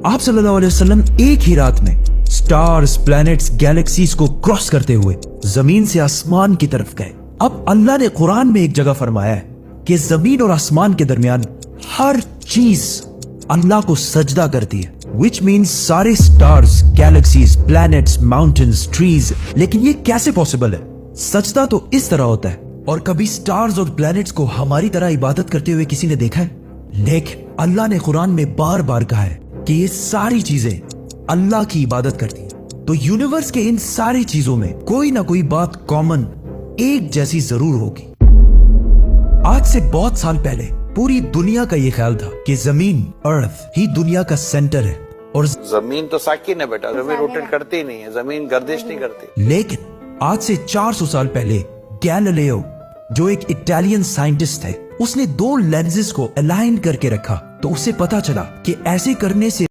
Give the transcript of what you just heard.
आप सल्लल्लाहु अलैहि वसल्लम एक ही रात में स्टार्स, प्लैनेट्स, गैलेक्सीज को क्रॉस करते हुए जमीन से आसमान की तरफ गए। अब अल्लाह ने कुरान में एक जगह फरमाया है कि जमीन और आसमान के दरमियान हर चीज अल्लाह को सजदा करती है, विच मीन्स सारे stars, galaxies, planets, mountains, trees. लेकिन ये कैसे पॉसिबल है? सजदा तो इस तरह होता है। और कभी स्टार्स और प्लैनेट्स को हमारी तरह इबादत करते हुए किसी ने देखा है? लेकिन अल्लाह ने कुरान में बार बार कहा है कि ये सारी चीजें अल्लाह की इबादत करती हैं। तो यूनिवर्स के इन सारी चीजों में कोई ना कोई बात कॉमन, एक जैसी जरूर होगी। आज से बहुत साल पहले पूरी दुनिया का ये ख्याल था कि जमीन, अर्थ ही दुनिया का सेंटर है और जमीन तो साकिन है बेटा, जमीन रोटेट करती नहीं है, जमीन गर्दिश नहीं करती। लेकिन आज से 400 साल पहले गैलीलियो, जो एक इटालियन साइंटिस्ट थे, उसने दो लेंसेज को अलाइन करके रखा तो उसे पता चला कि ऐसे करने से